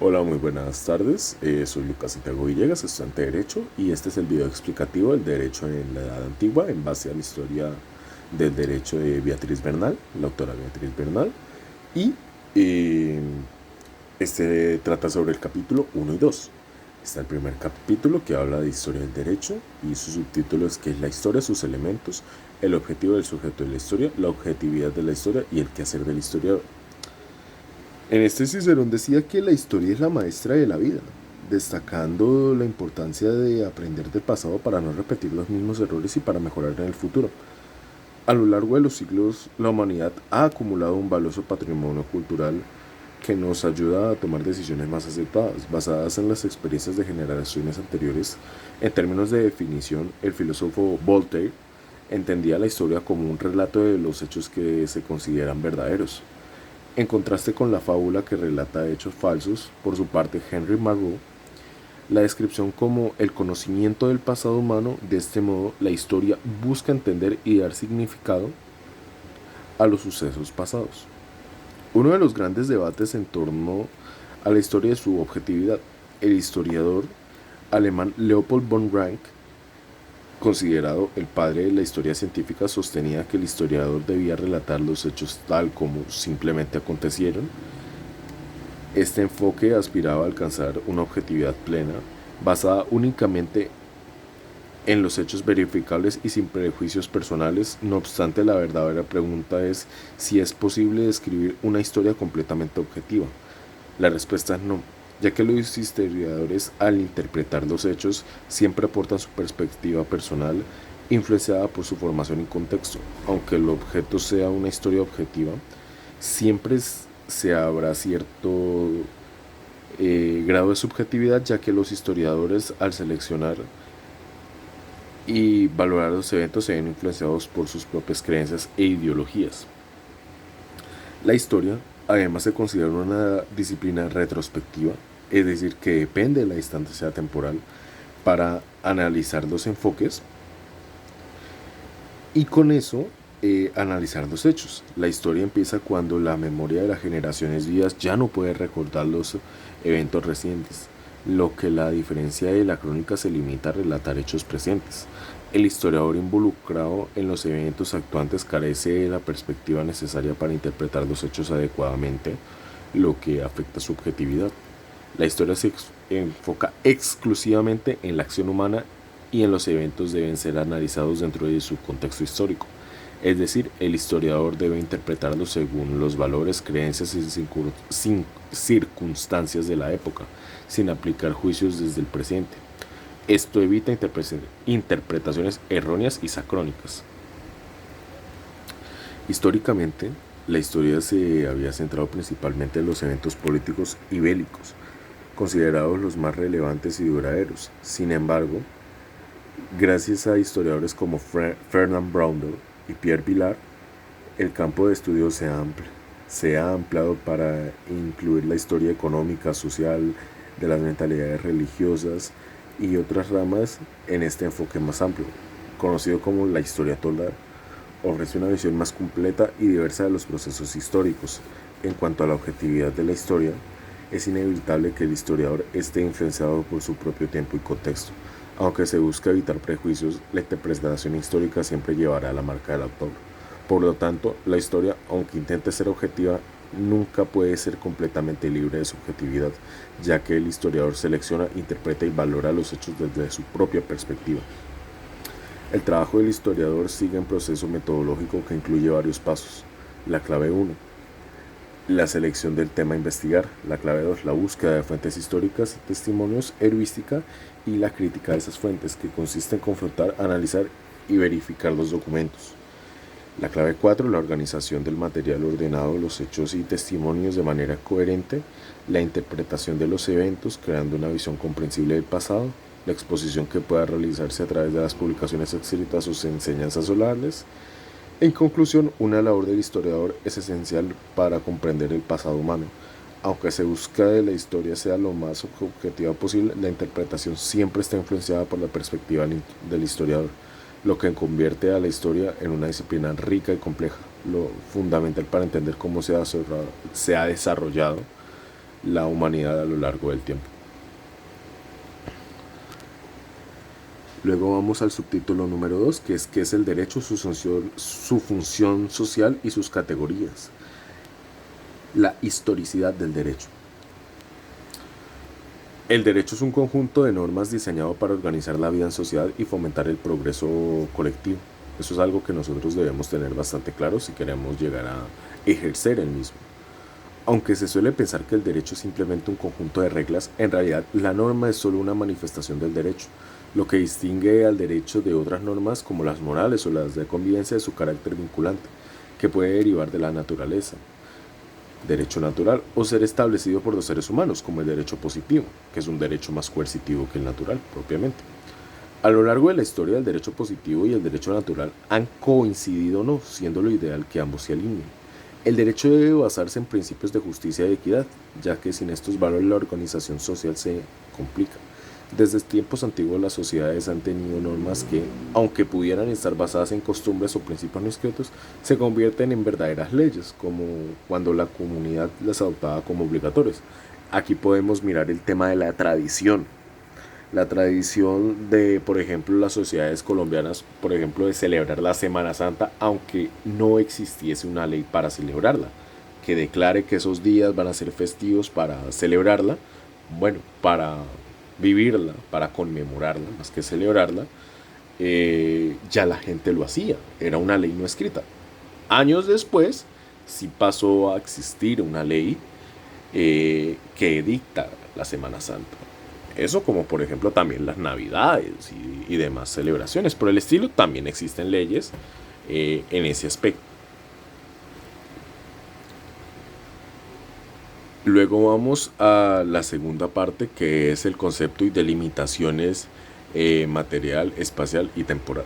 Hola, muy buenas tardes. Soy Lucas Santiago Villegas, estudiante de Derecho, y este es el video explicativo del Derecho en la Edad Antigua en base a la historia del Derecho de Beatriz Bernal, la autora Beatriz Bernal. Y eh, este trata sobre el capítulo 1 y 2. Está el primer capítulo que habla de historia del derecho y su subtítulo es que es la historia, sus elementos, el objetivo del sujeto de la historia, la objetividad de la historia y el quehacer del historiador. En este Cicerón decía que la historia es la maestra de la vida, destacando la importancia de aprender del pasado para no repetir los mismos errores y para mejorar en el futuro. A lo largo de los siglos, la humanidad ha acumulado un valioso patrimonio cultural que nos ayuda a tomar decisiones más acertadas, basadas en las experiencias de generaciones anteriores. En términos de definición, el filósofo Voltaire entendía la historia como un relato de los hechos que se consideran verdaderos. En contraste con la fábula que relata hechos falsos, por su parte Henry Marrow la descripción como el conocimiento del pasado humano. De este modo, la historia busca entender y dar significado a los sucesos pasados. Uno de los grandes debates en torno a la historia es su objetividad. El historiador alemán Leopold von Ranke, considerado el padre de la historia científica, sostenía que el historiador debía relatar los hechos tal como simplemente acontecieron. Este enfoque aspiraba a alcanzar una objetividad plena, basada únicamente en los hechos verificables y sin prejuicios personales. No obstante, la verdadera pregunta es si es posible describir una historia completamente objetiva. La respuesta es no, ya que los historiadores, al interpretar los hechos, siempre aportan su perspectiva personal, influenciada por su formación y contexto. Aunque el objeto sea una historia objetiva, siempre se habrá cierto grado de subjetividad, ya que los historiadores, al seleccionar y valorar los eventos, se ven influenciados por sus propias creencias e ideologías. La historia además se considera una disciplina retrospectiva, es decir, que depende de la distancia temporal para analizar los enfoques y con eso analizar los hechos. La historia empieza cuando la memoria de las generaciones vivas ya no puede recordar los eventos recientes, lo que la diferencia de la crónica se limita a relatar hechos presentes. El historiador involucrado en los eventos actuantes carece de la perspectiva necesaria para interpretar los hechos adecuadamente, lo que afecta su objetividad. La historia se enfoca exclusivamente en la acción humana y en los eventos deben ser analizados dentro de su contexto histórico. Es decir, el historiador debe interpretarlos según los valores, creencias y circunstancias de la época, sin aplicar juicios desde el presente. Esto evita interpretaciones erróneas y sacrónicas. Históricamente, la historia se había centrado principalmente en los eventos políticos y bélicos, considerados los más relevantes y duraderos. Sin embargo, gracias a historiadores como Fernand Braudel y Pierre Vilar, el campo de estudio se ha ampliado para incluir la historia económica, social, de las mentalidades religiosas y otras ramas. En este enfoque más amplio, conocido como la historia total, ofrece una visión más completa y diversa de los procesos históricos. En cuanto a la objetividad de la historia, es inevitable que el historiador esté influenciado por su propio tiempo y contexto. Aunque se busca evitar prejuicios, la interpretación histórica siempre llevará la marca del autor. Por lo tanto, la historia, aunque intente ser objetiva, nunca puede ser completamente libre de subjetividad, ya que el historiador selecciona, interpreta y valora los hechos desde su propia perspectiva. El trabajo del historiador sigue un proceso metodológico que incluye varios pasos. La clave 1: la selección del tema a investigar. La clave 2: la búsqueda de fuentes históricas y testimonios, heurística y la crítica de esas fuentes, que consiste en confrontar, analizar y verificar los documentos. La clave 4: la organización del material ordenado, los hechos y testimonios de manera coherente, la interpretación de los eventos, creando una visión comprensible del pasado, la exposición que pueda realizarse a través de las publicaciones escritas o enseñanzas orales. En conclusión, una labor del historiador es esencial para comprender el pasado humano. Aunque se busca de la historia sea lo más objetiva posible, la interpretación siempre está influenciada por la perspectiva del historiador, lo que convierte a la historia en una disciplina rica y compleja. Lo fundamental para entender cómo se ha desarrollado la humanidad a lo largo del tiempo. Luego vamos al subtítulo número 2, que es ¿qué es el derecho, su función social y sus categorías? La historicidad del derecho. El derecho es un conjunto de normas diseñado para organizar la vida en sociedad y fomentar el progreso colectivo. Eso es algo que nosotros debemos tener bastante claro si queremos llegar a ejercer el mismo. Aunque se suele pensar que el derecho es simplemente un conjunto de reglas, en realidad la norma es solo una manifestación del derecho. Lo que distingue al derecho de otras normas como las morales o las de convivencia es su carácter vinculante, que puede derivar de la naturaleza, derecho natural, o ser establecido por los seres humanos, como el derecho positivo, que es un derecho más coercitivo que el natural, propiamente. A lo largo de la historia, el derecho positivo y el derecho natural han coincidido o no, siendo lo ideal que ambos se alineen. El derecho debe basarse en principios de justicia y equidad, ya que sin estos valores la organización social se complica. Desde tiempos antiguos las sociedades han tenido normas que, aunque pudieran estar basadas en costumbres o principios no escritos, se convierten en verdaderas leyes, como cuando la comunidad las adoptaba como obligatorias. Aquí podemos mirar el tema de la tradición. La tradición de, por ejemplo, las sociedades colombianas, por ejemplo, de celebrar la Semana Santa, aunque no existiese una ley para celebrarla, que declare que esos días van a ser festivos para celebrarla, bueno, para vivirla, para conmemorarla, más que celebrarla, ya la gente lo hacía, era una ley no escrita. Años después, sí pasó a existir una ley que dicta la Semana Santa. Eso como por ejemplo también las navidades y demás celebraciones. Por el estilo también existen leyes en ese aspecto. Luego vamos a la segunda parte, que es el concepto y delimitaciones material, espacial y temporal.